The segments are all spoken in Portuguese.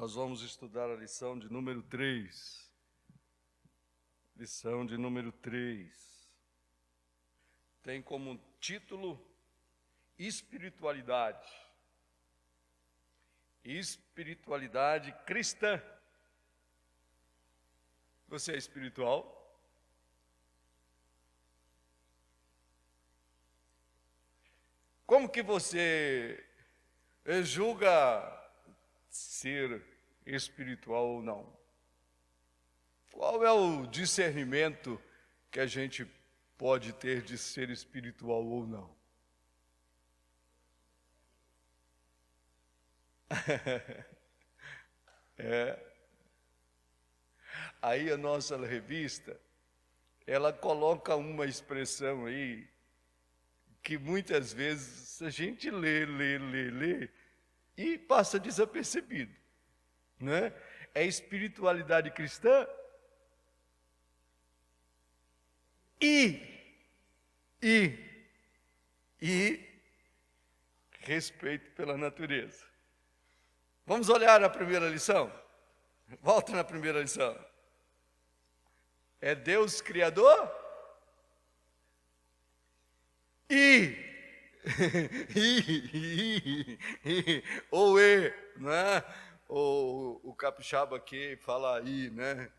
Nós vamos estudar a lição de número 3. Lição de número 3. Tem como título Espiritualidade. Espiritualidade cristã. Você é espiritual? Como que você julga ser espiritual ou não? Qual é o discernimento que a gente pode ter de ser espiritual ou não? Aí a nossa revista, ela coloca uma expressão aí, que muitas vezes a gente lê, e passa desapercebido, né? É espiritualidade cristã e respeito pela natureza. Vamos olhar a primeira lição? Volta na primeira lição. É Deus Criador né? O capixaba aqui fala aí, né?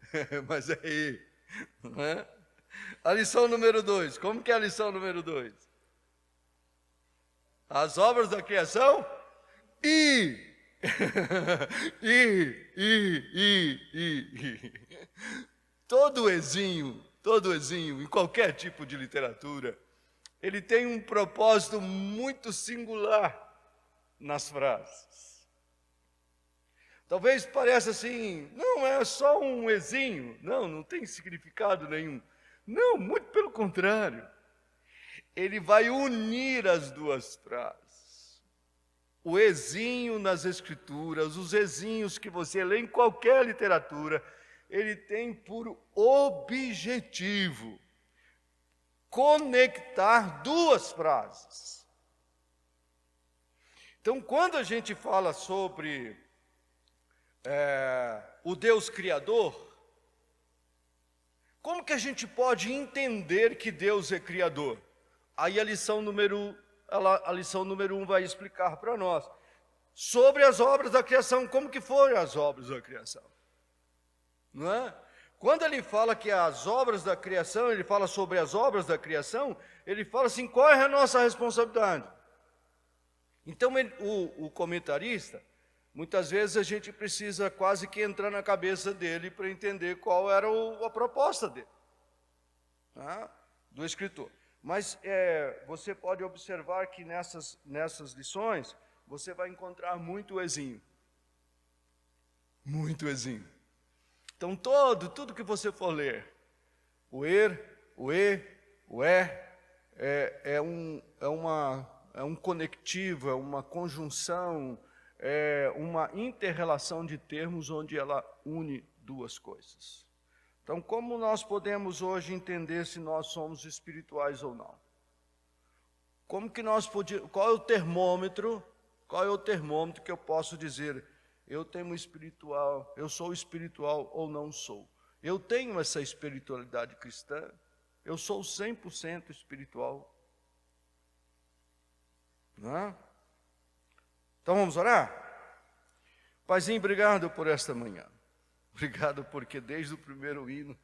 Mas é né? A lição número 2, como que é a lição número 2? As obras da criação Todo exinho, em qualquer tipo de literatura, ele tem um propósito muito singular nas frases. Talvez pareça assim, não, é só um exinho. Não tem significado nenhum. Não, muito pelo contrário. Ele vai unir as duas frases. O exinho nas escrituras, os exinhos que você lê em qualquer literatura, ele tem por objetivo conectar duas frases. Então, quando a gente fala sobre o Deus Criador, como que a gente pode entender que Deus é Criador? Aí a lição número 1 vai explicar para nós. Sobre as obras da criação, como que foram as obras da criação? Não é? Quando ele fala que as obras da criação, ele fala sobre as obras da criação, ele fala assim, qual é a nossa responsabilidade? Então, o comentarista, muitas vezes a gente precisa quase que entrar na cabeça dele para entender qual era a proposta dele, tá? Do escritor. Mas você pode observar que nessas lições, você vai encontrar muito exinho. Muito exinho. Então, tudo que você for ler, o é um conectivo, é uma conjunção, é uma inter-relação de termos onde ela une duas coisas. Então, como nós podemos hoje entender se nós somos espirituais ou não? Qual é o termômetro que eu posso dizer, eu sou espiritual ou não sou? Eu tenho essa espiritualidade cristã? Eu sou 100% espiritual? Não é? Então vamos orar? Paizinho, obrigado por esta manhã. Obrigado porque desde o primeiro hino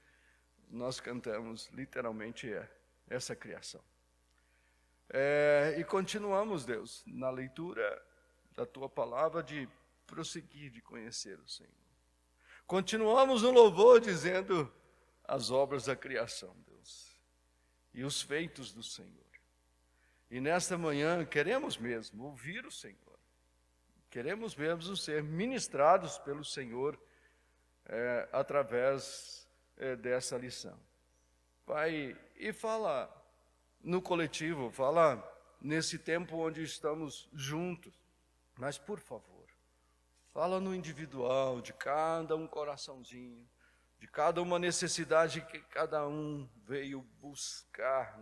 nós cantamos literalmente essa criação. E continuamos, Deus, na leitura da Tua palavra de prosseguir de conhecer o Senhor. Continuamos no louvor dizendo as obras da criação, Deus, e os feitos do Senhor. E nesta manhã queremos mesmo ouvir o Senhor. Queremos mesmo ser ministrados pelo Senhor através dessa lição. Pai, e fala no coletivo, fala nesse tempo onde estamos juntos, mas por favor, fala no individual, de cada um coraçãozinho, de cada uma necessidade que cada um veio buscar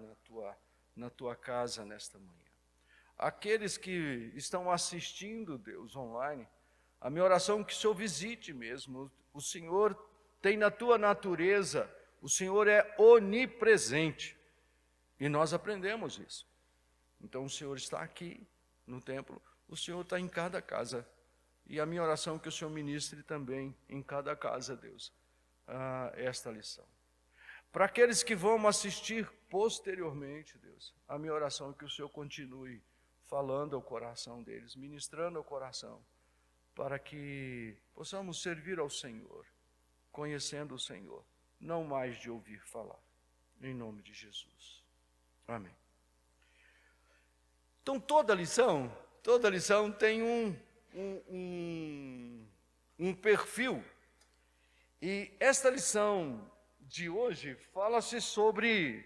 na tua casa nesta manhã. Aqueles que estão assistindo, Deus, online, A minha oração é que o Senhor visite mesmo. O Senhor tem na tua natureza, o Senhor é onipresente. E nós aprendemos isso. Então o Senhor está aqui no templo, o Senhor está em cada casa. E a minha oração é que o Senhor ministre também em cada casa, Deus, esta lição. Para aqueles que vão assistir posteriormente, Deus, a minha oração é que o Senhor continue falando ao coração deles, ministrando ao coração, para que possamos servir ao Senhor, conhecendo o Senhor, não mais de ouvir falar. Em nome de Jesus. Amém. Então toda lição tem um perfil. E esta lição de hoje fala-se sobre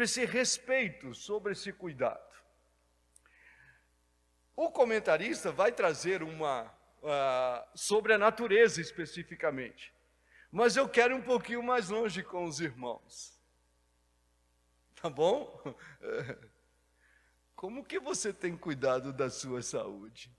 esse respeito, sobre esse cuidado. O comentarista vai trazer sobre a natureza especificamente, mas eu quero ir um pouquinho mais longe com os irmãos. Tá bom? Como que você tem cuidado da sua saúde?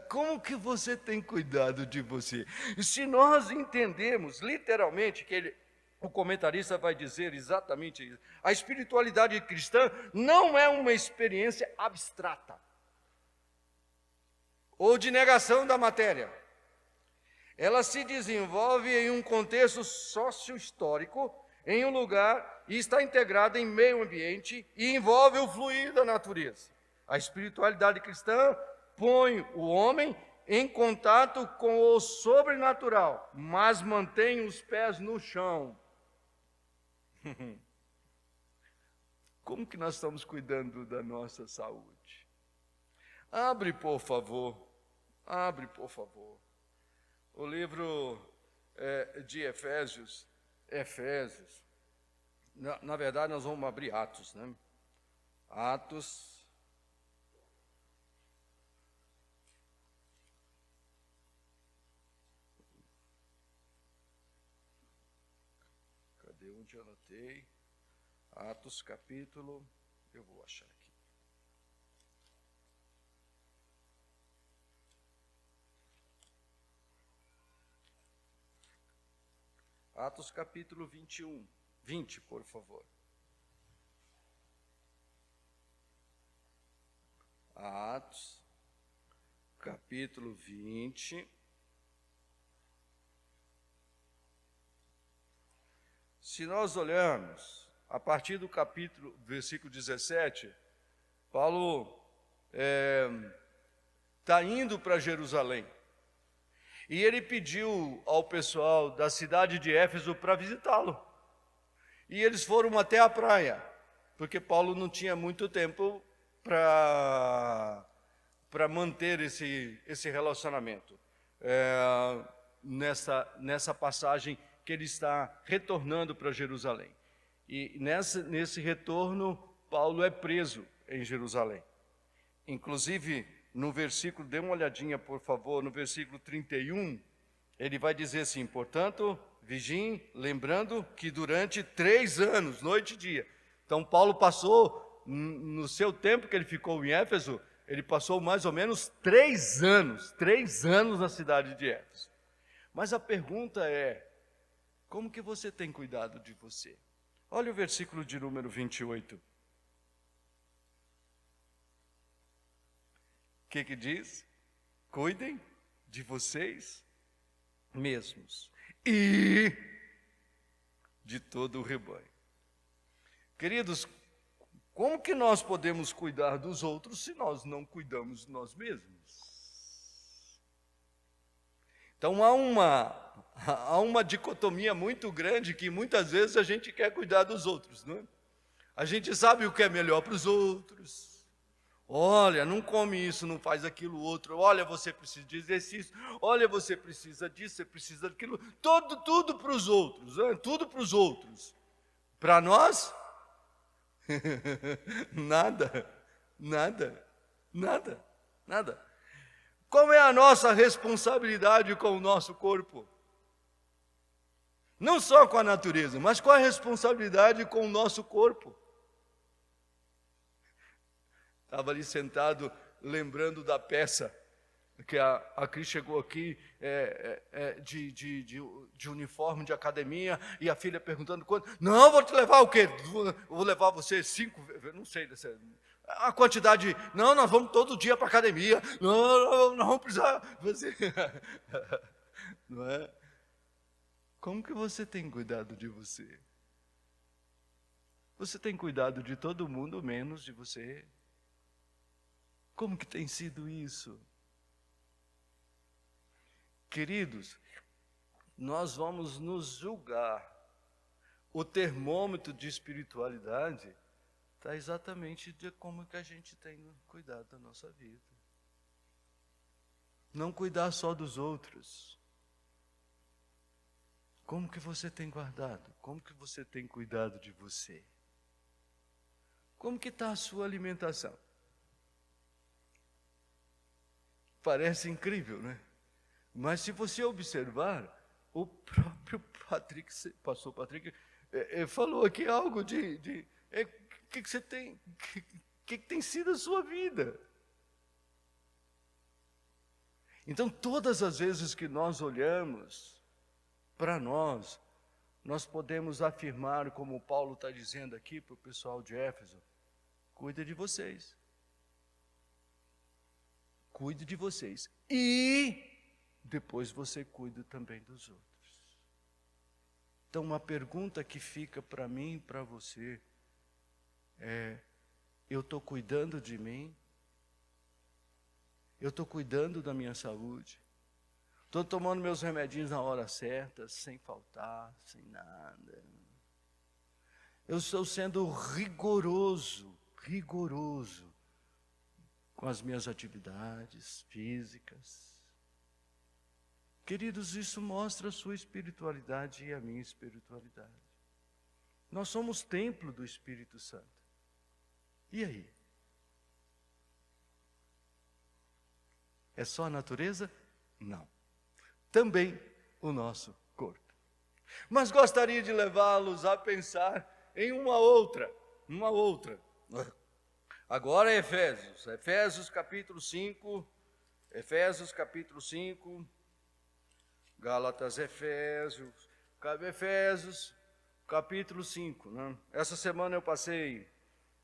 Como que você tem cuidado de você? E se nós entendemos literalmente que o comentarista vai dizer exatamente isso, a espiritualidade cristã não é uma experiência abstrata ou de negação da matéria. Ela se desenvolve em um contexto sócio-histórico, em um lugar, e está integrada em meio ambiente e envolve o fluir da natureza. A espiritualidade cristã põe o homem em contato com o sobrenatural, mas mantém os pés no chão. Como que nós estamos cuidando da nossa saúde? Abre, por favor. O livro de Efésios. Na verdade, nós vamos abrir Atos, né? Atos. Cadê onde eu anotei? Atos capítulo, eu vou achar aqui. Atos capítulo 20, por favor. Atos capítulo 20. Se nós olharmos a partir do versículo 17, Paulo está indo para Jerusalém. E ele pediu ao pessoal da cidade de Éfeso para visitá-lo. E eles foram até a praia, porque Paulo não tinha muito tempo para manter esse relacionamento. Nessa passagem que ele está retornando para Jerusalém. E nesse retorno, Paulo é preso em Jerusalém. Inclusive, no versículo, dê uma olhadinha, por favor, no versículo 31, ele vai dizer assim: portanto, vigiem, lembrando que durante 3 anos, noite e dia. Então, Paulo passou, no seu tempo que ele ficou em Éfeso, ele passou mais ou menos 3 anos na cidade de Éfeso. Mas a pergunta é, como que você tem cuidado de você? Olha o versículo de número 28. O que diz? Cuidem de vocês mesmos e de todo o rebanho. Queridos, como que nós podemos cuidar dos outros se nós não cuidamos de nós mesmos? Então há uma dicotomia muito grande que muitas vezes a gente quer cuidar dos outros, não é? A gente sabe o que é melhor para os outros. Olha, não come isso, não faz aquilo outro. Olha, você precisa de exercício. Olha, você precisa disso, você precisa daquilo. Tudo para os outros, né? Tudo para os outros. Para nós, nada. Qual é a nossa responsabilidade com o nosso corpo? Não só com a natureza, mas qual é a responsabilidade com o nosso corpo? Estava ali sentado, lembrando da peça, que a Cris chegou aqui de uniforme de academia, e a filha perguntando quanto. Não, vou te levar o quê? Vou levar você 5, não sei, a quantidade. Não, nós vamos todo dia para a academia. Não, nós vamos precisar fazer. Não é? Como que você tem cuidado de você? Você tem cuidado de todo mundo, menos de você? Como que tem sido isso? Queridos, nós vamos nos julgar. O termômetro de espiritualidade está exatamente de como que a gente tem cuidado da nossa vida. Não cuidar só dos outros. Como que você tem guardado? Como que você tem cuidado de você? Como que está a sua alimentação? Parece incrível, né? Mas se você observar, o próprio pastor Patrick, falou aqui algo de que você tem, que tem sido a sua vida. Então, todas as vezes que nós olhamos para nós podemos afirmar, como Paulo está dizendo aqui para o pessoal de Éfeso, cuida de vocês. Cuide de vocês. E depois você cuida também dos outros. Então, uma pergunta que fica para mim e para você é: eu estou cuidando de mim? Eu estou cuidando da minha saúde? Estou tomando meus remedinhos na hora certa, sem faltar, sem nada? Eu estou sendo rigoroso com as minhas atividades físicas? Queridos, isso mostra a sua espiritualidade e a minha espiritualidade. Nós somos templo do Espírito Santo. E aí? É só a natureza? Não. Também o nosso corpo. Mas gostaria de levá-los a pensar em uma outra. Agora é Efésios capítulo 5, Gálatas, Efésios capítulo 5. Né? Essa semana eu passei,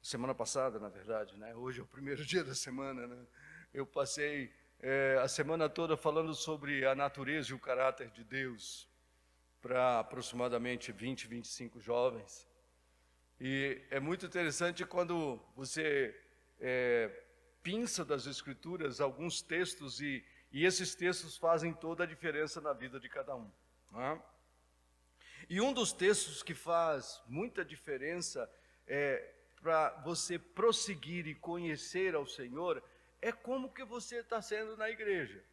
semana passada na verdade, né? Hoje é o primeiro dia da semana, né? Eu passei a semana toda falando sobre a natureza e o caráter de Deus para aproximadamente 20, 25 jovens. E é muito interessante quando você pinça das Escrituras alguns textos e esses textos fazem toda a diferença na vida de cada um. Né? E um dos textos que faz muita diferença para você prosseguir e conhecer ao Senhor é como que você está sendo na igreja.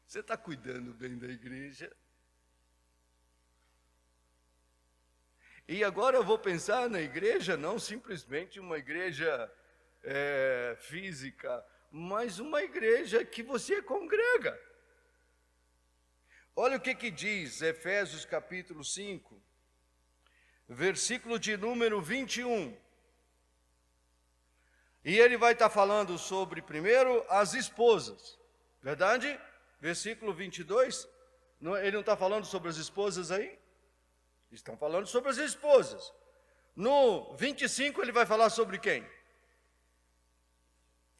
Você está cuidando bem da igreja? E agora eu vou pensar na igreja, não simplesmente uma igreja física, mas uma igreja que você congrega. Olha o que diz Efésios capítulo 5, versículo de número 21. E ele vai estar falando sobre, primeiro, as esposas, verdade? Versículo 22, ele não está falando sobre as esposas aí? Estão falando sobre as esposas. No 25 ele vai falar sobre quem?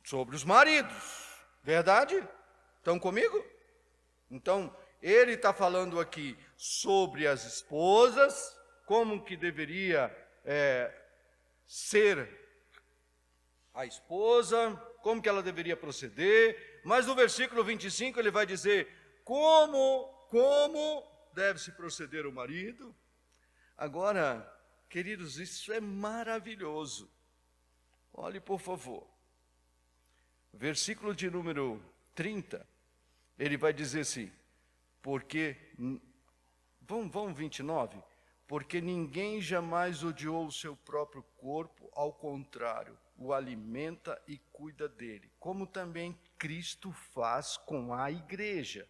Sobre os maridos, verdade? Estão comigo? Então, ele está falando aqui sobre as esposas, como que deveria ser a esposa, como que ela deveria proceder, mas no versículo 25 ele vai dizer como deve se proceder o marido. Agora, queridos, isso é maravilhoso. Olhe, por favor. Versículo de número 30, ele vai dizer assim, vamos 29, porque ninguém jamais odiou o seu próprio corpo, ao contrário, o alimenta e cuida dele, como também Cristo faz com a igreja.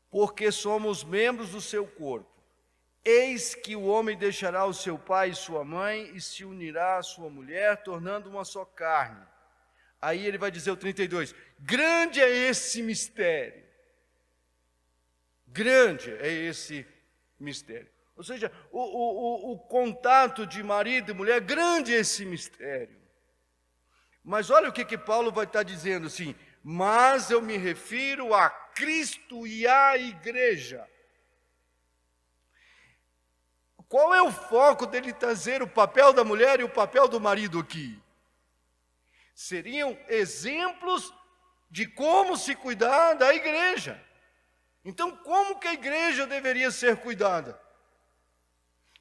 Porque somos membros do seu corpo. Eis que o homem deixará o seu pai e sua mãe e se unirá à sua mulher, tornando uma só carne. Aí ele vai dizer o 32, grande é esse mistério. Grande é esse mistério. Ou seja, o contato de marido e mulher, grande é esse mistério. Mas olha o que Paulo vai estar dizendo assim, mas eu me refiro a Cristo e à igreja. Qual é o foco dele trazer o papel da mulher e o papel do marido aqui? Seriam exemplos de como se cuidar da igreja. Então, como que a igreja deveria ser cuidada?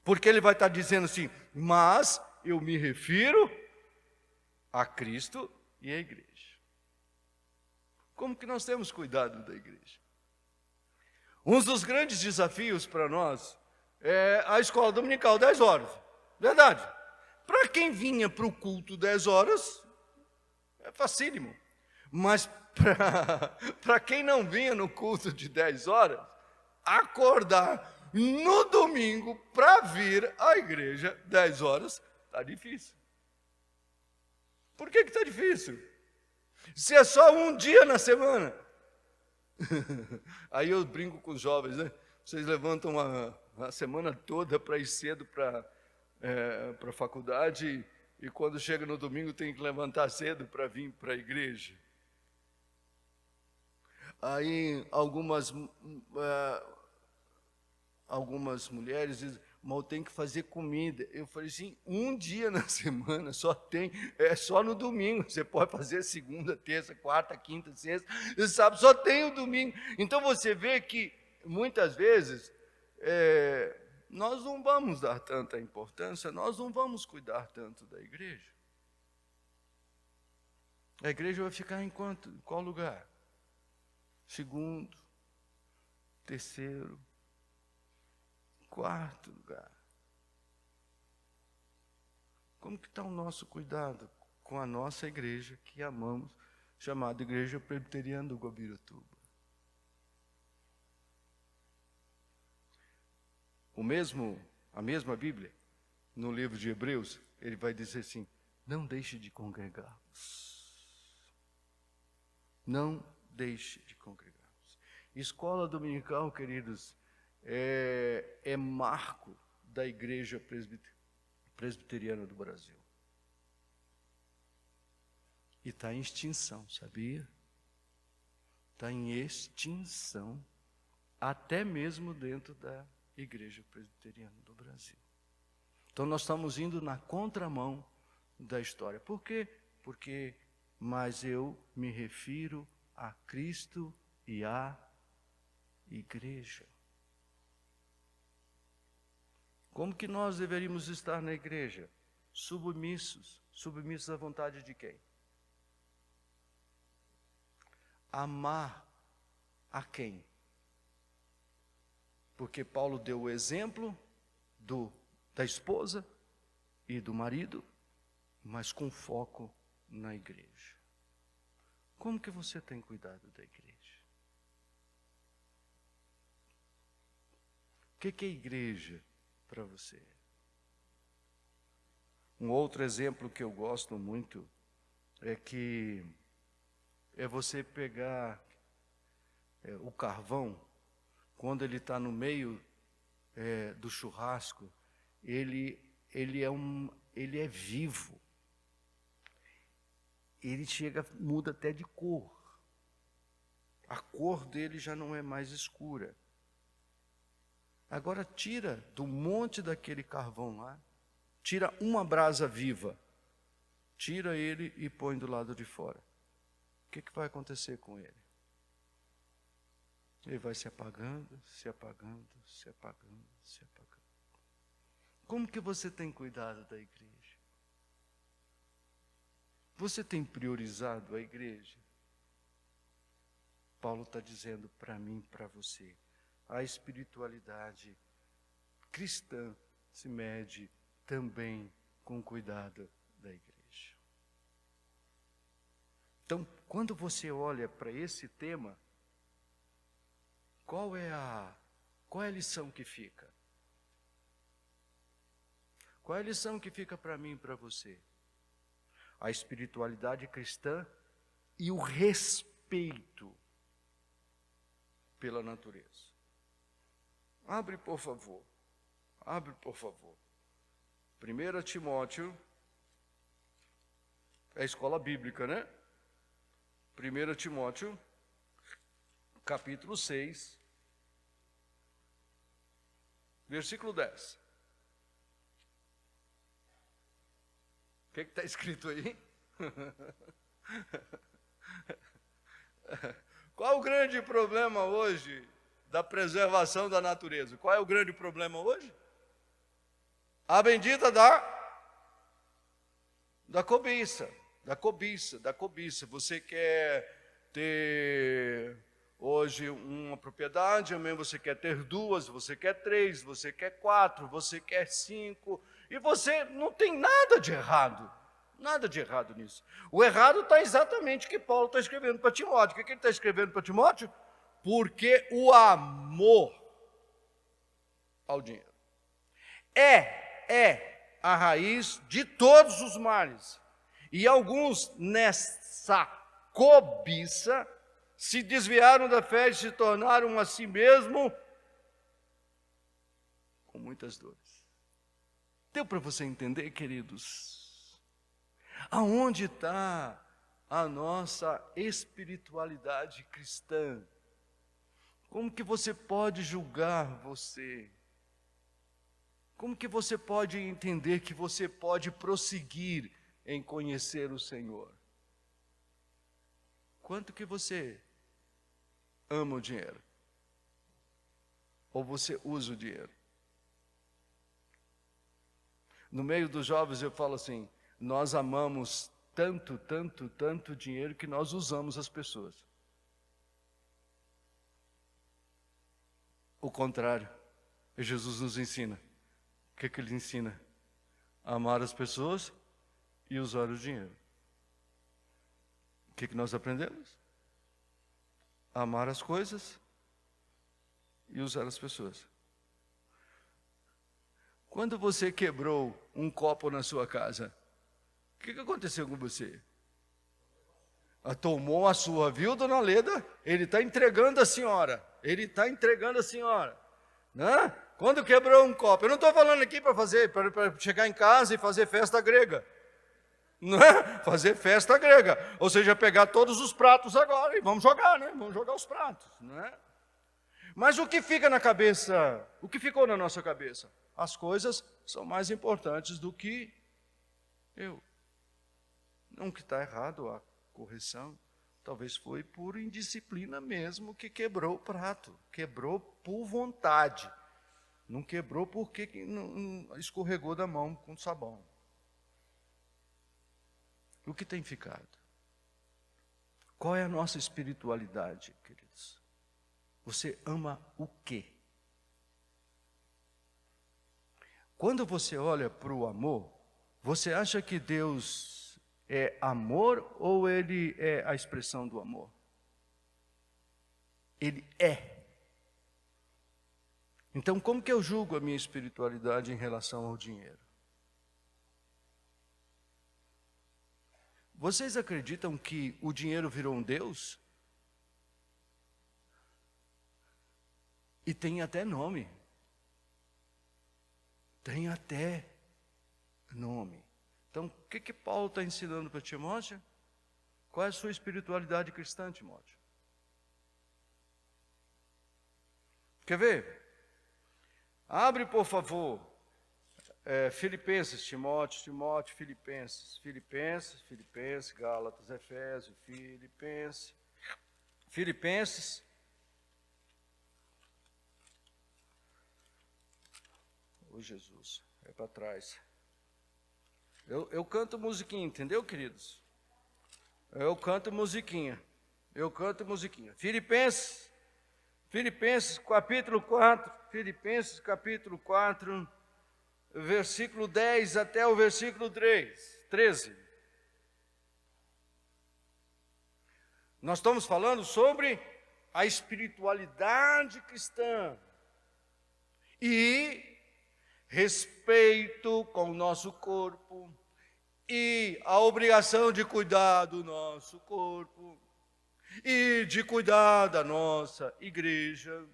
Porque ele vai estar dizendo assim, mas eu me refiro a Cristo e à igreja. Como que nós temos cuidado da igreja? Um dos grandes desafios para nós é a escola dominical, 10 horas. Verdade. Para quem vinha para o culto 10 horas, é facílimo. Mas para quem não vinha no culto de 10 horas, acordar no domingo para vir à igreja 10 horas, está difícil. Por que está difícil? Se é só um dia na semana. Aí eu brinco com os jovens, né? Vocês levantam a semana toda para ir cedo para a faculdade e quando chega no domingo tem que levantar cedo para vir para a igreja. Aí algumas mulheres dizem, mas eu tenho que fazer comida. Eu falei assim, um dia na semana só tem, é só no domingo. Você pode fazer segunda, terça, quarta, quinta, sexta, e sábado, só tem o domingo. Então você vê que muitas vezes nós não vamos dar tanta importância, nós não vamos cuidar tanto da igreja. A igreja vai ficar em qual lugar? Segundo, terceiro, quarto lugar. Como que está o nosso cuidado com a nossa igreja que amamos, chamada Igreja Presbiteriana do Guabiratuba? A mesma Bíblia, no livro de Hebreus, ele vai dizer assim, não deixe de congregar-vos. Não deixe de congregar-vos. Escola dominical, queridos, é marco da Igreja Presbiteriana do Brasil. E está em extinção, sabia? Está em extinção, até mesmo dentro da Igreja Presbiteriana do Brasil. Então nós estamos indo na contramão da história. Por quê? Porque, mas eu me refiro a Cristo e à igreja. Como que nós deveríamos estar na igreja? Submissos à vontade de quem? Amar a quem? Porque Paulo deu o exemplo da esposa e do marido, mas com foco na igreja. Como que você tem cuidado da igreja? O que é igreja para você? Um outro exemplo que eu gosto muito é você pegar o carvão, quando ele está no meio do churrasco, ele é vivo. Ele muda até de cor. A cor dele já não é mais escura. Agora tira do monte daquele carvão lá, tira uma brasa viva, tira ele e põe do lado de fora. O que vai acontecer com ele? Ele vai se apagando, se apagando, se apagando, se apagando. Como que você tem cuidado da igreja? Você tem priorizado a igreja? Paulo está dizendo para mim, para você, a espiritualidade cristã se mede também com cuidado da igreja. Então, quando você olha para esse tema, qual é a lição que fica? Qual é a lição que fica para mim e para você? A espiritualidade cristã e o respeito pela natureza. Abre, por favor. Abre, por favor. 1 Timóteo, é a escola bíblica, né? 1 Timóteo, capítulo 6, versículo 10. O que está escrito aí? Qual o grande problema hoje da preservação da natureza? Qual é o grande problema hoje? A bendita da cobiça, da cobiça. Você quer ter hoje uma propriedade, amanhã você quer ter 2, você quer 3, você quer 4, você quer 5, e você não tem nada de errado. Nada de errado nisso. O errado está exatamente o que Paulo está escrevendo para Timóteo. O que ele está escrevendo para Timóteo? Porque o amor ao dinheiro é a raiz de todos os males. E alguns nessa cobiça se desviaram da fé e se tornaram a si mesmo com muitas dores. Deu para você entender, queridos? Aonde está a nossa espiritualidade cristã? Como que você pode julgar você? Como que você pode entender que você pode prosseguir em conhecer o Senhor? Quanto que você ama o dinheiro? Ou você usa o dinheiro? No meio dos jovens eu falo assim, nós amamos tanto dinheiro que nós usamos as pessoas. O contrário, Jesus nos ensina. O que ele ensina? A amar as pessoas e usar o dinheiro. O que nós aprendemos? A amar as coisas e usar as pessoas. Quando você quebrou um copo na sua casa, o que aconteceu com você? Tomou a sua, viu, dona Leda? Ele está entregando a senhora. Né? Quando quebrou um copo, eu não estou falando aqui para chegar em casa e fazer festa grega. Não é? Fazer festa grega. Ou seja, pegar todos os pratos agora e vamos jogar, né? Vamos jogar os pratos, não é? Mas o que fica na cabeça? O que ficou na nossa cabeça? As coisas são mais importantes do que eu. Não que está errado a correção, talvez foi por indisciplina mesmo que quebrou o prato, quebrou por vontade, não quebrou porque escorregou da mão com sabão. O que tem ficado? Qual é a nossa espiritualidade, queridos? Você ama o quê? Quando você olha para o amor, você acha que Deus é amor ou Ele é a expressão do amor? Ele é. Então, como que eu julgo a minha espiritualidade em relação ao dinheiro? Vocês acreditam que o dinheiro virou um Deus? E tem até nome. Tem até nome. Então, o que Paulo está ensinando para Timóteo? Qual é a sua espiritualidade cristã, Timóteo? Quer ver? Abre, por favor, Filipenses, Timóteo, Filipenses, Gálatas, Efésios, Filipenses. Ô Jesus, é para trás. Eu canto musiquinha, entendeu, queridos? Eu canto musiquinha. Filipenses capítulo 4, versículo 10 até o versículo 13. Nós estamos falando sobre a espiritualidade cristã. E respeito com o nosso corpo e a obrigação de cuidar do nosso corpo e de cuidar da nossa igreja.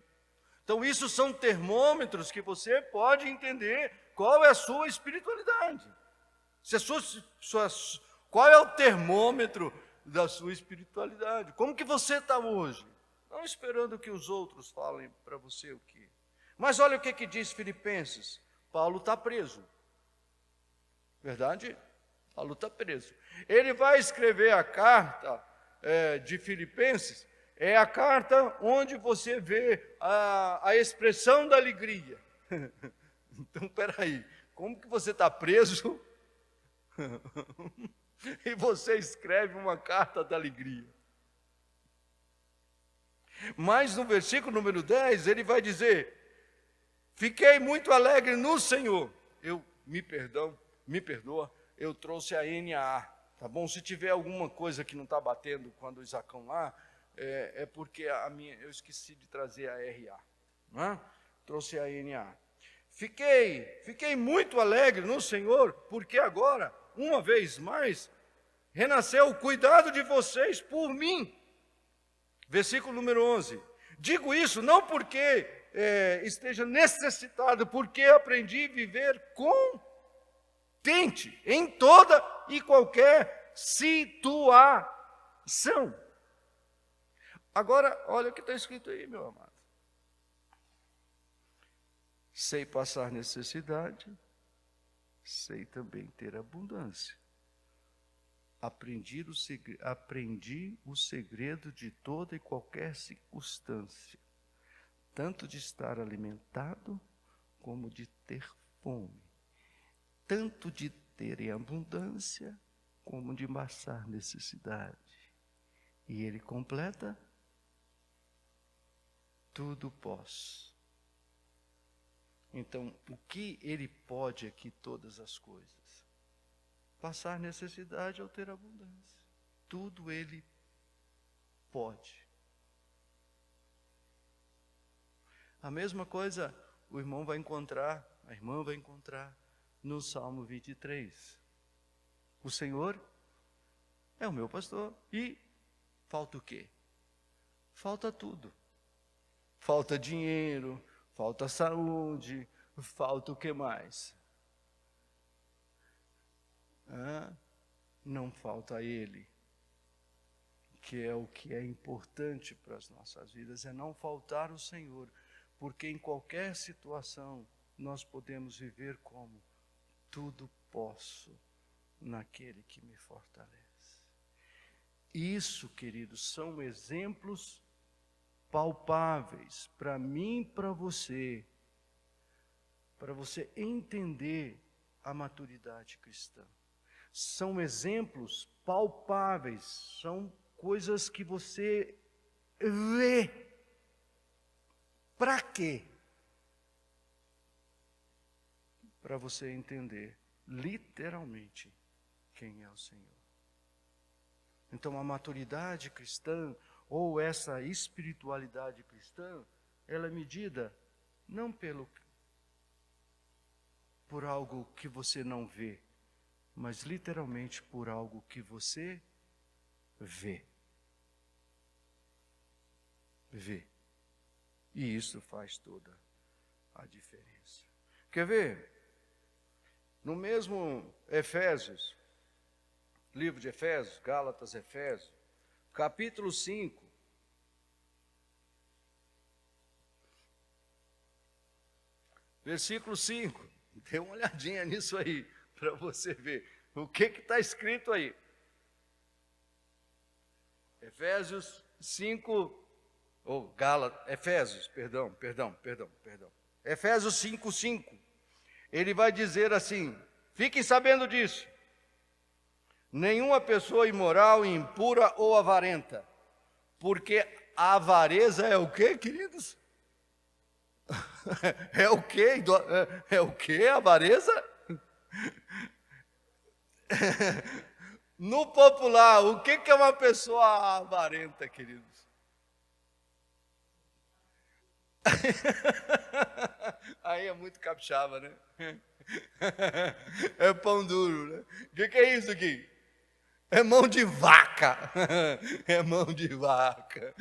Então, isso são termômetros que você pode entender qual é a sua espiritualidade. Qual é o termômetro da sua espiritualidade? Como que você está hoje? Não esperando que os outros falem para você o que. Mas olha o que diz Filipenses. Paulo está preso. Verdade? Paulo está preso. Ele vai escrever a carta de Filipenses. É a carta onde você vê a expressão da alegria. Então, peraí, como que você está preso e você escreve uma carta da alegria? Mas no versículo número 10, ele vai dizer: fiquei muito alegre no Senhor. Me perdoa, eu trouxe a NA, tá bom? Se tiver alguma coisa que não está batendo quando o Isacão lá, é porque eu esqueci de trazer a RA, não é? Trouxe a NA. Fiquei muito alegre no Senhor, porque agora, uma vez mais, renasceu o cuidado de vocês por mim. Versículo número 11. Digo isso não porque esteja necessitado, porque aprendi a viver contente em toda e qualquer situação. Agora, olha o que está escrito aí, meu amado. Sei passar necessidade, sei também ter abundância. Aprendi o segredo de toda e qualquer circunstância, tanto de estar alimentado como de ter fome, tanto de ter em abundância como de passar necessidade. E ele completa: tudo posso. Então, o que ele pode aqui? Todas as coisas. Passar necessidade ou ter abundância. Tudo ele pode. A mesma coisa o irmão vai encontrar, a irmã vai encontrar no Salmo 23. O Senhor é o meu pastor. E falta o quê? Falta tudo. Falta dinheiro, falta saúde, falta o que mais? Não falta Ele, que é o que é importante para as nossas vidas, é não faltar o Senhor, porque em qualquer situação nós podemos viver como: tudo posso naquele que me fortalece. Isso, queridos, são exemplos palpáveis para mim e para você entender a maturidade cristã. São exemplos palpáveis, são coisas que você vê. Para quê? Para você entender literalmente quem é o Senhor. Então, a maturidade cristã, ou essa espiritualidade cristã, ela é medida não por algo que você não vê, mas literalmente por algo que você vê. Vê. E isso faz toda a diferença. Quer ver? No mesmo Efésios, livro de Efésios, Gálatas, Efésios, capítulo 5, versículo 5. Dê uma olhadinha nisso aí, para você ver o que está escrito aí. Efésios 5, Efésios 5:5. Ele vai dizer assim: fiquem sabendo disso. Nenhuma pessoa imoral, impura ou avarenta, porque a avareza é o quê, queridos? É o quê? É o quê, avareza? No popular, o que é uma pessoa avarenta, queridos? Aí é muito capixaba, né? É pão duro, né? O que é isso aqui? É mão de vaca. É mão de vaca.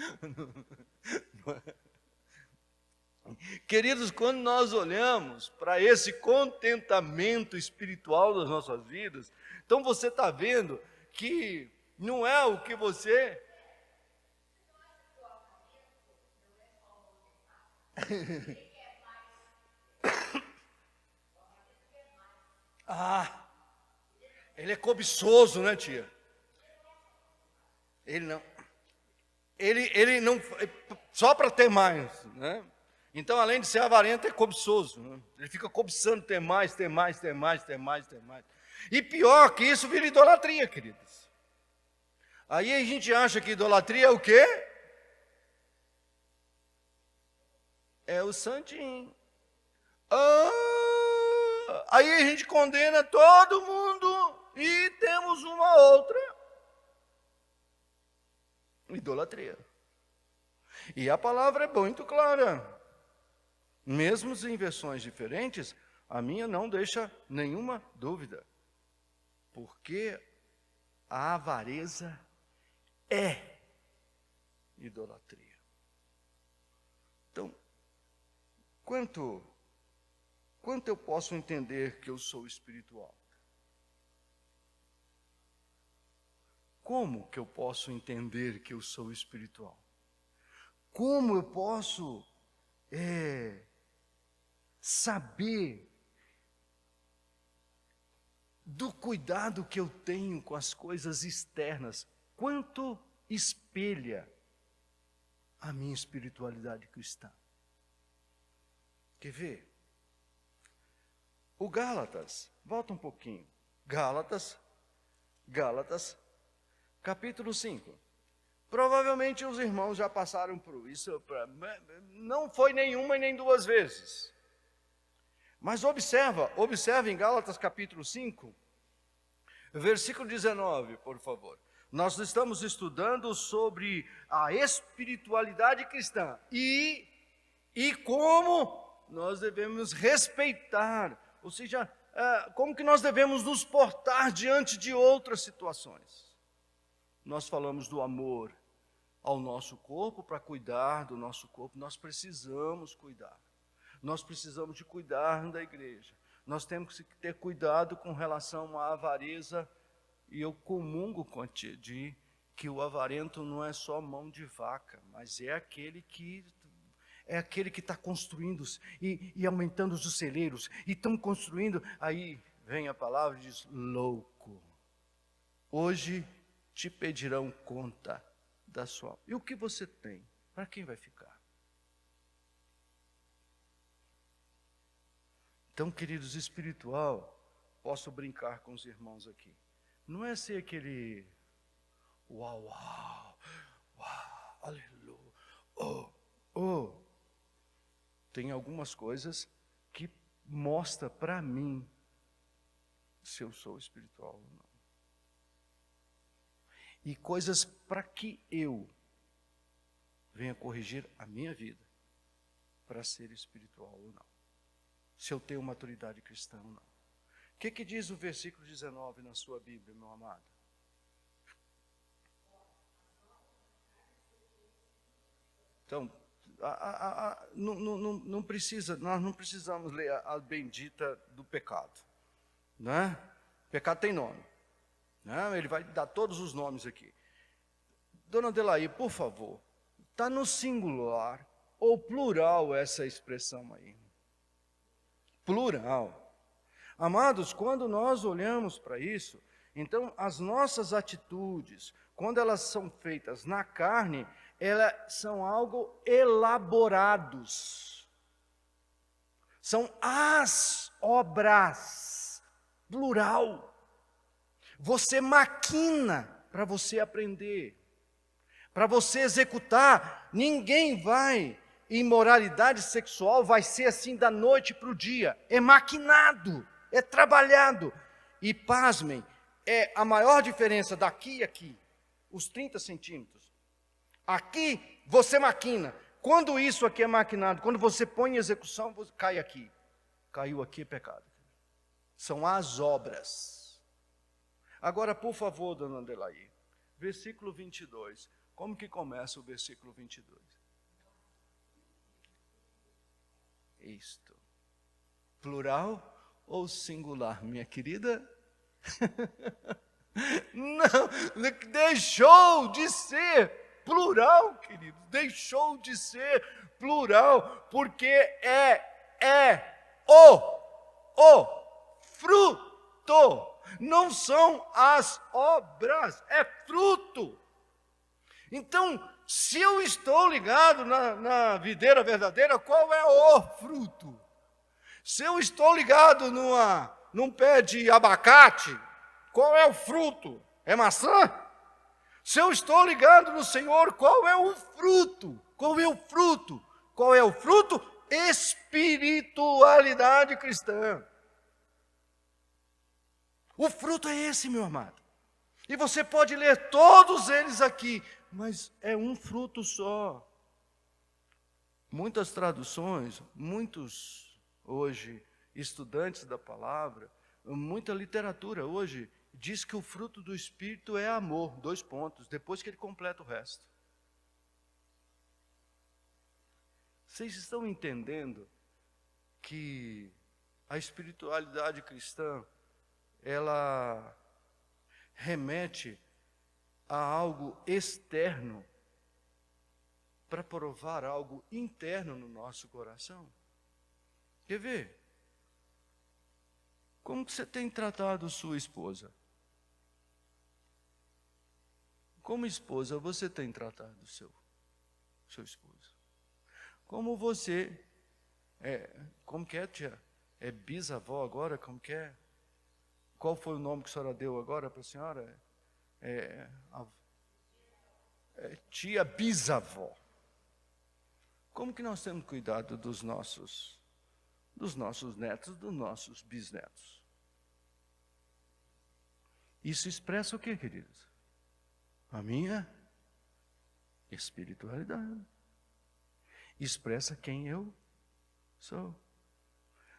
Queridos, quando nós olhamos para esse contentamento espiritual das nossas vidas, então você está vendo que não é o que você... Ele é cobiçoso, né, tia? Ele não, só para ter mais, né? Então, além de ser avarento, é cobiçoso, né? Ele fica cobiçando ter mais, ter mais, ter mais, ter mais, ter mais. E pior que isso, vira idolatria, queridos. Aí a gente acha que idolatria é o quê? É o santinho. Aí a gente condena todo mundo e temos uma outra idolatria. E a palavra é muito clara. Mesmo em versões diferentes, a minha não deixa nenhuma dúvida. Porque a avareza é idolatria. Então, quanto eu posso entender que eu sou espiritual? Como que eu posso entender que eu sou espiritual? Como eu posso saber do cuidado que eu tenho com as coisas externas? Quanto espelha a minha espiritualidade cristã? Quer ver? O Gálatas, volta um pouquinho. Gálatas, capítulo 5. Provavelmente os irmãos já passaram por isso, não foi nenhuma e nem duas vezes. Mas observa em Gálatas capítulo 5, versículo 19, por favor. Nós estamos estudando sobre a espiritualidade cristã e como nós devemos respeitar, ou seja, como que nós devemos nos portar diante de outras situações. Nós falamos do amor ao nosso corpo, para cuidar do nosso corpo, nós precisamos cuidar. Nós precisamos de cuidar da igreja. Nós temos que ter cuidado com relação à avareza, e eu comungo com a tia de que o avarento não é só mão de vaca, mas é aquele que está construindo e aumentando os celeiros, e estão construindo, aí vem a palavra e diz, louco, hoje te pedirão conta da sua... E o que você tem? Para quem vai ficar? Então, queridos, espiritual, posso brincar com os irmãos aqui. Não é ser aquele uau, aleluia, Tem algumas coisas que mostra para mim se eu sou espiritual ou não. E coisas para que eu venha corrigir a minha vida para ser espiritual ou não. Se eu tenho maturidade cristã ou não. O que diz o versículo 19 na sua Bíblia, meu amado? Então, não precisa, nós não precisamos ler a bendita do pecado, né? Pecado tem nome, né? Ele vai dar todos os nomes aqui. Dona Adelaí, por favor, está no singular ou plural essa expressão aí? Plural. Amados, quando nós olhamos para isso, então as nossas atitudes, quando elas são feitas na carne, elas são algo elaborados. São as obras, plural. Você maquina para você aprender, para você executar. Ninguém vai, imoralidade sexual vai ser assim da noite para o dia. É maquinado, é trabalhado. E pasmem, é a maior diferença daqui e aqui, os 30 centímetros. Aqui você maquina. quando isso aqui é maquinado, quando você põe em execução, cai aqui. Caiu aqui é pecado. São as obras. Agora, por favor, dona Adelaide, versículo 22. Como que começa o versículo 22? Isto. Plural ou singular, minha querida? Não, deixou de ser plural, querido. Deixou de ser plural, porque é o fruto. Não são as obras, é fruto. Então, se eu estou ligado na videira verdadeira, qual é o fruto? Se eu estou ligado num pé de abacate, qual é o fruto? É maçã? Se eu estou ligado no Senhor, qual é o fruto? Qual é o fruto? Qual é o fruto? Espiritualidade cristã. O fruto é esse, meu amado. E você pode ler todos eles aqui, mas é um fruto só. Muitas traduções, muitos hoje estudantes da palavra, muita literatura hoje diz que o fruto do Espírito é amor, 2 pontos, depois que ele completa o resto. Vocês estão entendendo que a espiritualidade cristã, ela remete a algo externo para provar algo interno no nosso coração? Quer ver? Como que você tem tratado sua esposa? Como esposa você tem tratado seu esposo? Como você, como que é, tia? É bisavó agora? Como que é? Qual foi o nome que a senhora deu agora para a senhora? Tia bisavó. Como que nós temos cuidado dos nossos netos, dos nossos bisnetos? Isso expressa o que, queridos? A minha espiritualidade. Expressa quem eu sou.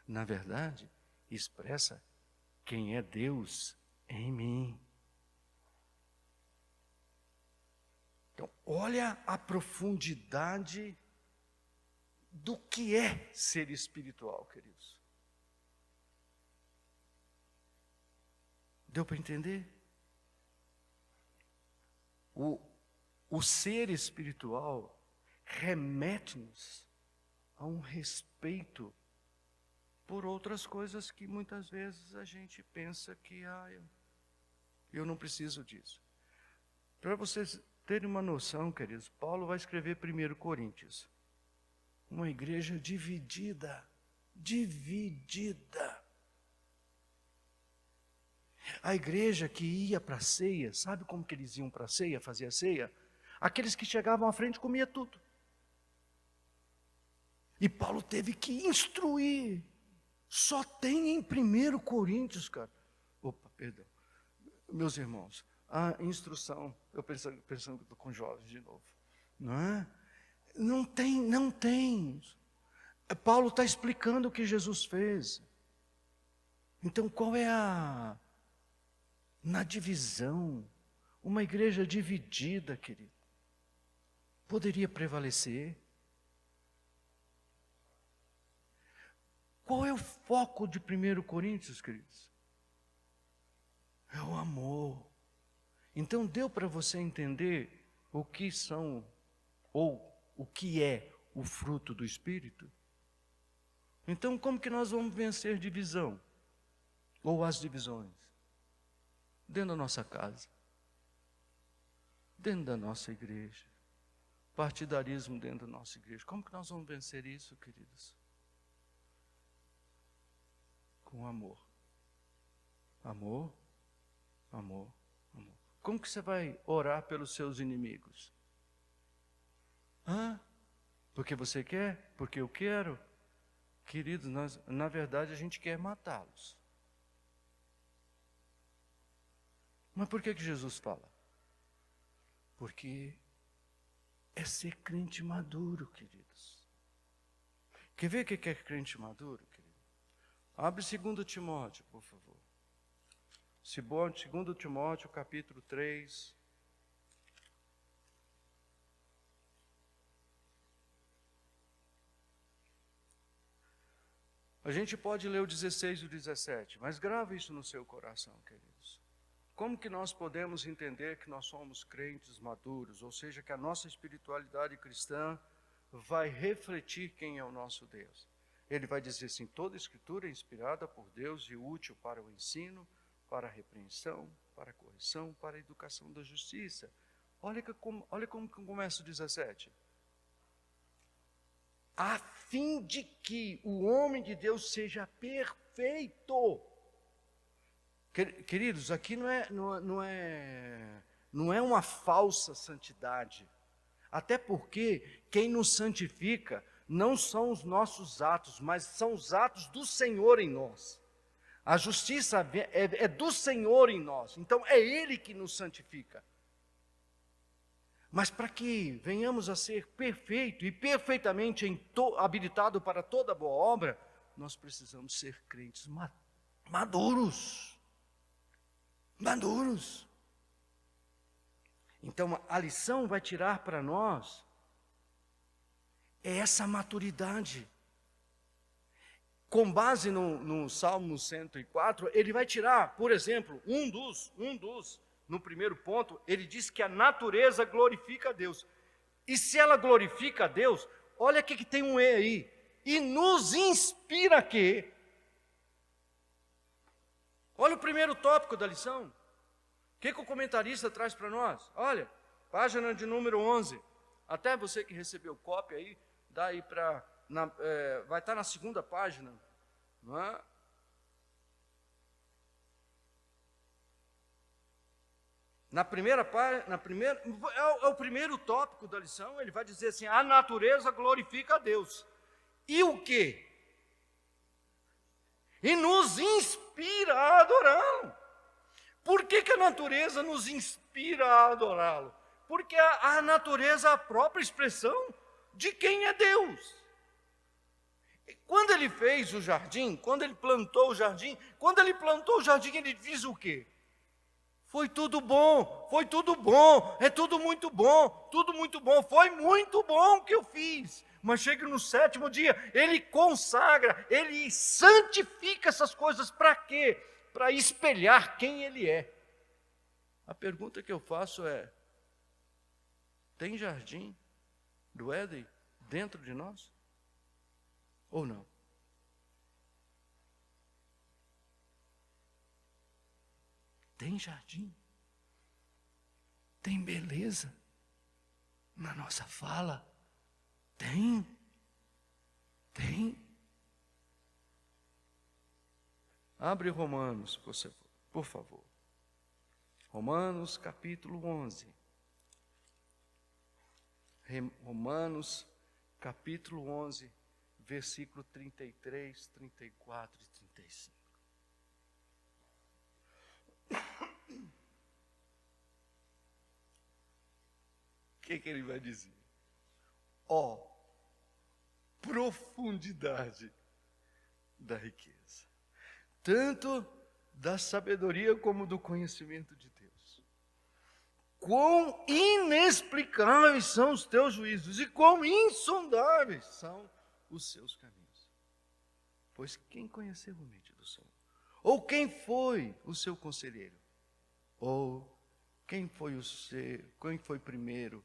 Na verdade, expressa quem é Deus em mim. Então, olha a profundidade do que é ser espiritual, queridos. Deu para entender? O ser espiritual remete-nos a um respeito por outras coisas que muitas vezes a gente pensa que eu não preciso disso. Para vocês terem uma noção, queridos, Paulo vai escrever 1 Coríntios. Uma igreja dividida. A igreja que ia para a ceia, sabe como que eles iam para a ceia, fazer a ceia? Aqueles que chegavam à frente comiam tudo. E Paulo teve que instruir. Só tem em 1 Coríntios, cara. Opa, perdão. Meus irmãos, a instrução, eu pensando que estou com jovens de novo. Não é? Não tem. Paulo está explicando o que Jesus fez. Então, qual é na divisão, uma igreja dividida, querido, poderia prevalecer? Qual é o foco de 1 Coríntios, queridos? É o amor. Então, deu para você entender o que são, ou o que é o fruto do Espírito? Então, como que nós vamos vencer divisão? Ou as divisões? Dentro da nossa casa. Dentro da nossa igreja. Partidarismo dentro da nossa igreja. Como que nós vamos vencer isso, queridos? Com amor. Amor. Como que você vai orar pelos seus inimigos? Porque você quer? Porque eu quero? Queridos, na verdade a gente quer matá-los. Mas por que Jesus fala? Porque é ser crente maduro, queridos. Quer ver o que é crente maduro, querido? Abre 2 Timóteo, por favor. 2 Timóteo, capítulo 3. A gente pode ler o 16 e o 17, mas grava isso no seu coração, queridos. Como que nós podemos entender que nós somos crentes maduros, ou seja, que a nossa espiritualidade cristã vai refletir quem é o nosso Deus? Ele vai dizer assim: toda escritura é inspirada por Deus e útil para o ensino, para a repreensão, para a correção, para a educação da justiça. Olha como começa o 17. A fim de que o homem de Deus seja perfeito. Queridos, aqui não é uma falsa santidade. Até porque quem nos santifica não são os nossos atos, mas são os atos do Senhor em nós. A justiça é do Senhor em nós, então é Ele que nos santifica. Mas para que venhamos a ser perfeito e perfeitamente habilitado para toda boa obra, nós precisamos ser crentes maduros. Maduros. Então a lição vai tirar para nós essa maturidade. Com base no Salmo 104, ele vai tirar, por exemplo, no primeiro ponto, ele diz que a natureza glorifica a Deus. E se ela glorifica a Deus, olha aqui que tem um E aí. E nos inspira a quê? Olha o primeiro tópico da lição. O que o comentarista traz para nós? Olha, página de número 11. Até você que recebeu cópia aí, dá aí para... vai estar na segunda página, não é? É o primeiro tópico da lição. Ele vai dizer assim: a natureza glorifica a Deus. E o quê? E nos inspira a adorá-lo. Por que a natureza nos inspira a adorá-lo? Porque a natureza é a própria expressão de quem é Deus. E quando ele fez o jardim, quando ele plantou o jardim, ele diz o quê? Foi tudo bom, é tudo muito bom, foi muito bom o que eu fiz. Mas chega no 7º dia, ele consagra, ele santifica essas coisas para quê? Para espelhar quem ele é. A pergunta que eu faço é: tem jardim do Éden dentro de nós? Ou não? Tem jardim? Tem beleza na nossa fala? Tem. Abre Romanos, por favor. Romanos capítulo 11. Romanos capítulo 11, versículo 33, 34 e 35. O que ele vai dizer? Profundidade da riqueza, tanto da sabedoria como do conhecimento de Deus. Quão inexplicáveis são os teus juízos e quão insondáveis são os seus caminhos. Pois quem conheceu a mente do Senhor? Ou quem foi o seu conselheiro? Ou quem foi primeiro?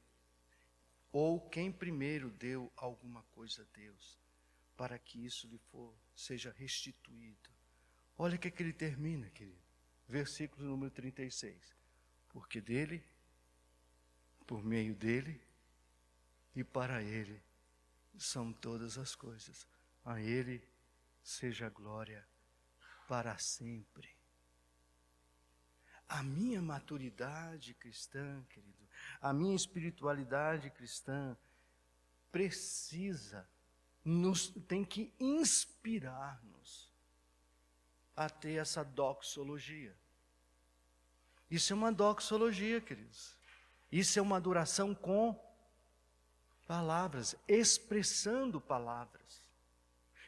Ou quem primeiro deu alguma coisa a Deus, para que isso seja restituído? Olha o que ele termina, querido. Versículo número 36. Porque dele, por meio dele e para ele são todas as coisas. A ele seja glória para sempre. A minha maturidade cristã, querido, a minha espiritualidade cristã tem que inspirar-nos a ter essa doxologia. Isso é uma doxologia, queridos. Isso é uma adoração palavras, expressando palavras.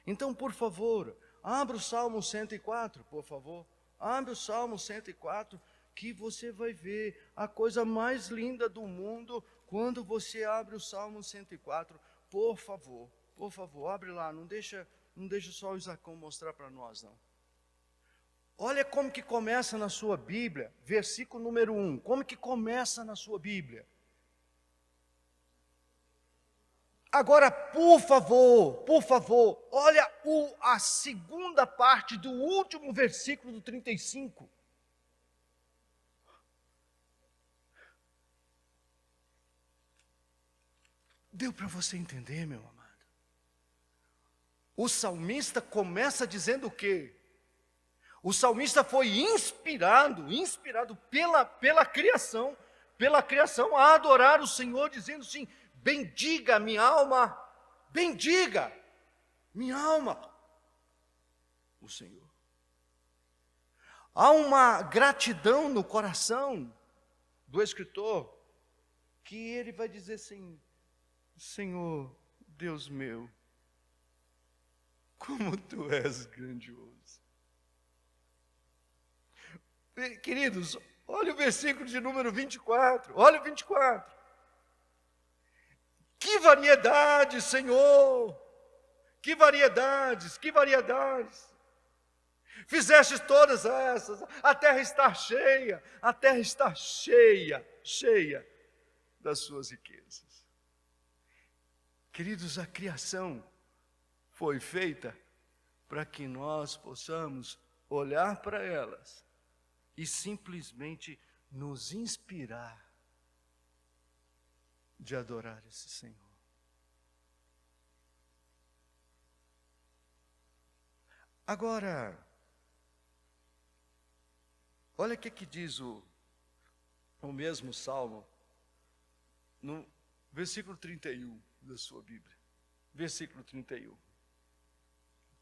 Então, por favor, abra o Salmo 104, por favor. Abra o Salmo 104, que você vai ver a coisa mais linda do mundo quando você abre o Salmo 104. Por favor, abre lá, não deixa só o Isacão mostrar para nós, não. Olha como que começa na sua Bíblia, versículo número 1. Como que começa na sua Bíblia? Agora, por favor, olha a segunda parte do último versículo do 35. Deu para você entender, meu amado? O salmista começa dizendo o quê? O salmista foi inspirado pela criação a adorar o Senhor, dizendo assim: bendiga minha alma, bendiga minha alma o Senhor. Há uma gratidão no coração do escritor, que ele vai dizer assim: Senhor, Deus meu, como tu és grandioso. Queridos, olha o versículo de número 24, olha o 24. Que variedade, Senhor, que variedades. Fizeste todas essas, a terra está cheia das suas riquezas. Queridos, a criação foi feita para que nós possamos olhar para elas e simplesmente nos inspirar de adorar esse Senhor. Agora, olha o que diz o mesmo Salmo, no versículo 31 da sua Bíblia. Versículo 31.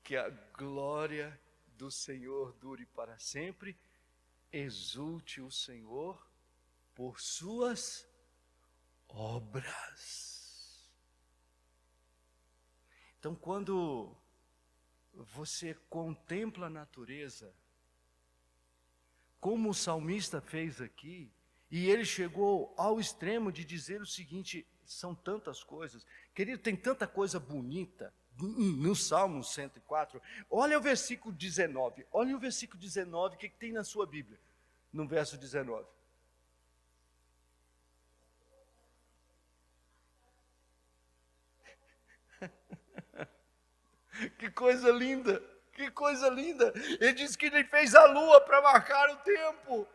Que a glória do Senhor dure para sempre, exulte o Senhor por suas obras. Então, quando você contempla a natureza, como o salmista fez aqui, e ele chegou ao extremo de dizer o seguinte: são tantas coisas, querido, tem tanta coisa bonita no Salmo 104. Olha o versículo 19, o que tem na sua Bíblia, no verso 19. Que coisa linda, ele diz que ele fez a lua para marcar o tempo,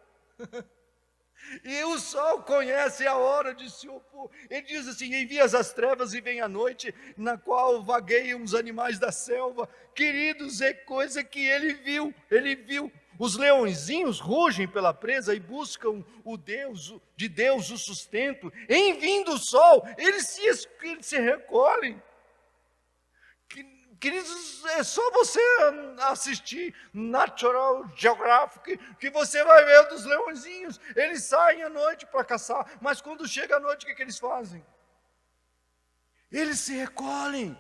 e o sol conhece a hora de se opor. Ele diz assim: envias as trevas e vem a noite, na qual vagueiam os animais da selva. Queridos, é coisa que ele viu. Os leõezinhos rugem pela presa e buscam de Deus o sustento. Em vindo o sol, eles se recolhem. Queridos, é só você assistir National Geographic que você vai ver dos leõezinhos. Eles saem à noite para caçar, mas quando chega a noite, o que eles fazem? Eles se recolhem.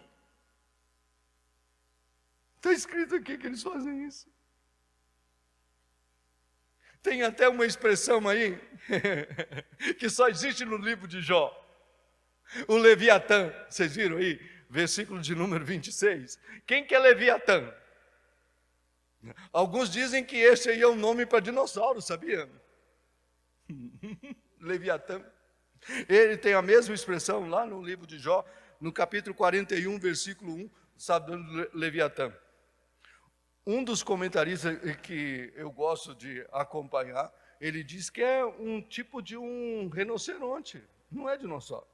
Está escrito aqui que eles fazem isso. Tem até uma expressão aí, que só existe no livro de Jó. O Leviatã, vocês viram aí? Versículo de número 26. Quem que é Leviatã? Alguns dizem que esse aí é um nome para dinossauro, sabia? Leviatã. Ele tem a mesma expressão lá no livro de Jó, no capítulo 41, versículo 1, sabe, Leviatã. Um dos comentaristas que eu gosto de acompanhar, ele diz que é um tipo de um rinoceronte, não é dinossauro.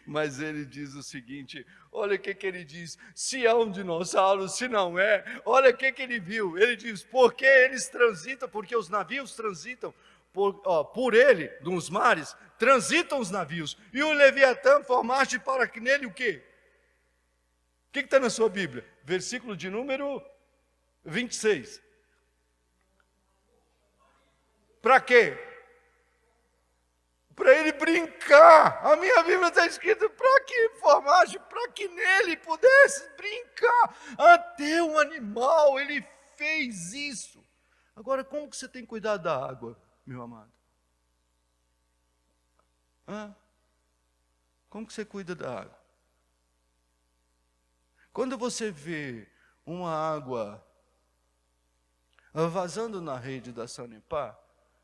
Mas ele diz o seguinte: olha o que ele diz, se é um dinossauro, se não é, olha o que ele viu. Ele diz: porque os navios transitam por ele, nos mares, transitam os navios, e o Leviatã formaste para que nele o quê? O que está na sua Bíblia? Versículo de número 26. Para quê? para ele brincar. A minha Bíblia está escrita para que formasse, para que nele pudesse brincar. Até o animal, ele fez isso. Agora, como que você tem cuidado da água, meu amado? Como que você cuida da água? Quando você vê uma água vazando na rede da Sanepar,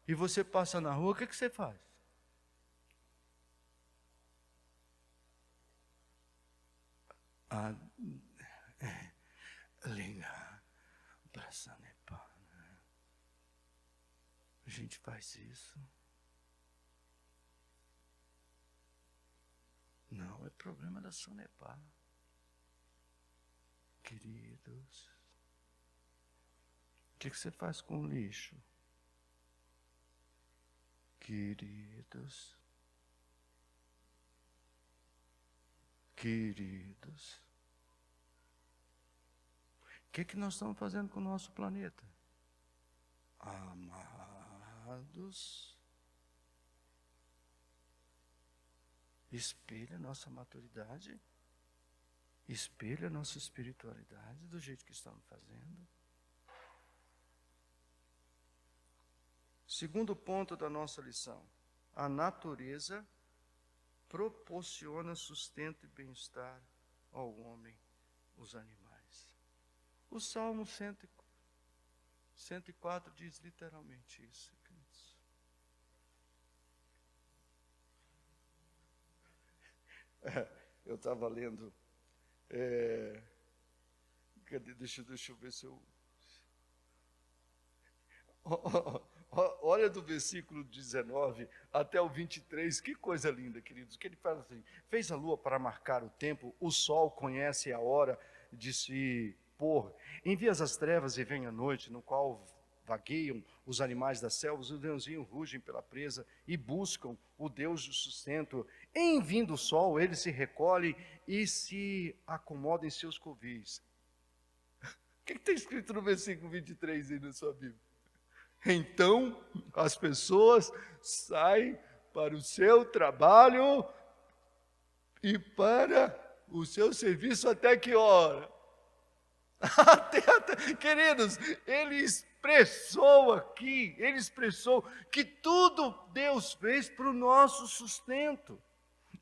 e você passa na rua, o que você faz? Ligar para a Sanepar. Né? A gente faz isso. Não, é problema da Sanepar. Queridos, o que você faz com o lixo? Queridos, o que nós estamos fazendo com o nosso planeta? Amados, espelha a nossa maturidade, espelha a nossa espiritualidade do jeito que estamos fazendo. Segundo ponto da nossa lição, a natureza proporciona sustento e bem-estar ao homem, os animais. O Salmo 104 diz literalmente isso, queridos. Eu estava lendo, deixa eu ver se eu... Olha do versículo 19 até o 23, que coisa linda, queridos, que ele fala assim: fez a lua para marcar o tempo, o sol conhece a hora de se pôr, envia as trevas e vem a noite, no qual vagueiam os animais das selvas, os leãozinhos rugem pela presa e buscam o Deus do sustento. Em vindo o sol, ele se recolhe e se acomoda em seus covis. O que está escrito no versículo 23 aí na sua Bíblia? Então, as pessoas saem para o seu trabalho e para o seu serviço até que hora? Queridos, ele expressou aqui, que tudo Deus fez para o nosso sustento.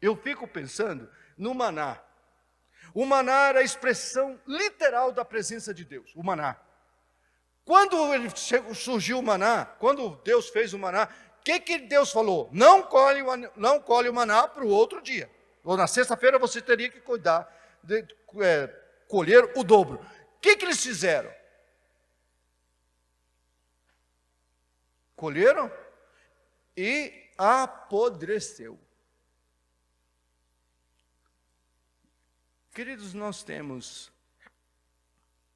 Eu fico pensando no maná. O maná era a expressão literal da presença de Deus, o maná. Quando surgiu o maná, quando Deus fez o maná, o que Deus falou? Não colhe o maná para o outro dia. Ou na sexta-feira você teria que colher o dobro. O que eles fizeram? Colheram e apodreceu. Queridos, nós temos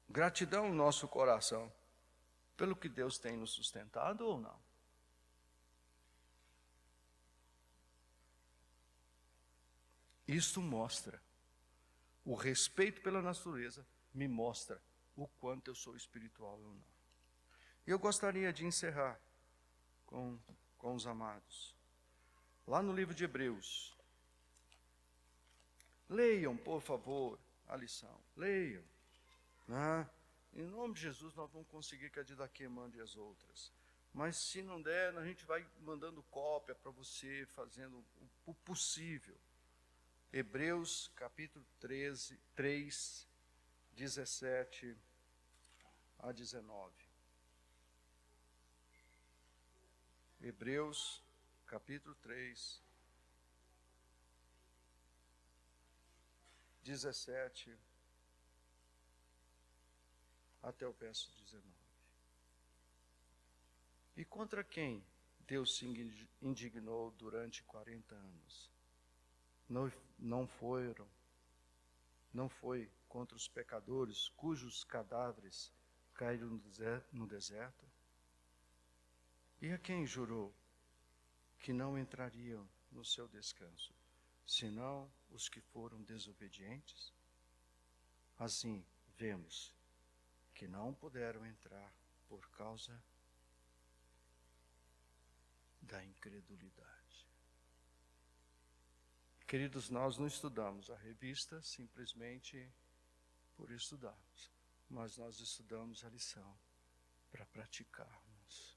gratidão no nosso coração pelo que Deus tem nos sustentado ou não? Isso mostra, o respeito pela natureza me mostra o quanto eu sou espiritual ou não. Eu gostaria de encerrar com os amados. Lá no livro de Hebreus, leiam, por favor, a lição, leiam, né? Em nome de Jesus, nós vamos conseguir que a Didaquê mande as outras. Mas se não der, a gente vai mandando cópia para você, fazendo o possível. Hebreus, capítulo 3, 17 a 19. Hebreus, capítulo 3, 17 até o verso 19. E contra quem Deus se indignou durante 40 anos? Não foi contra os pecadores cujos cadáveres caíram no deserto? E a quem jurou que não entrariam no seu descanso, senão os que foram desobedientes? Assim, vemos que não puderam entrar por causa da incredulidade. Queridos, nós não estudamos a revista simplesmente por estudarmos, mas nós estudamos a lição para praticarmos.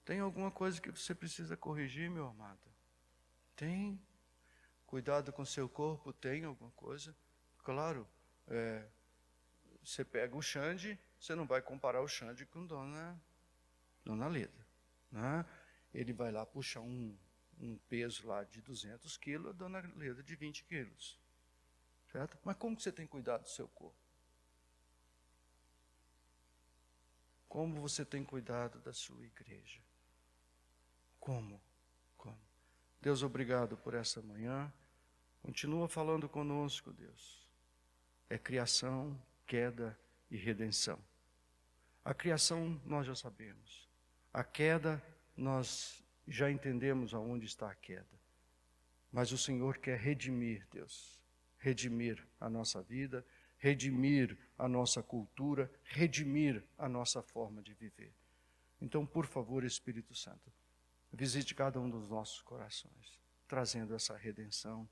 Tem alguma coisa que você precisa corrigir, meu amado? Tem. Cuidado com seu corpo, tem alguma coisa? Claro, você pega o Xande, você não vai comparar o Xande com Dona Leda, né? Ele vai lá puxar um peso lá de 200 quilos, a Dona Leda de 20 quilos. Certo? Mas como que você tem cuidado do seu corpo? Como você tem cuidado da sua igreja? Como? Deus, obrigado por essa manhã. Continua falando conosco, Deus. É criação, queda e redenção. A criação nós já sabemos. A queda nós já entendemos aonde está a queda. Mas o Senhor quer redimir, Deus. Redimir a nossa vida, redimir a nossa cultura, redimir a nossa forma de viver. Então, por favor, Espírito Santo, visite cada um dos nossos corações, trazendo essa redenção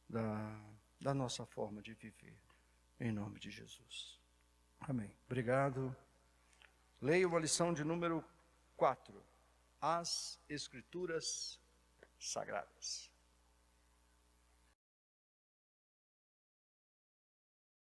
da nossa forma de viver, em nome de Jesus. Amém. Obrigado. Leia a lição de número 4, as Escrituras Sagradas.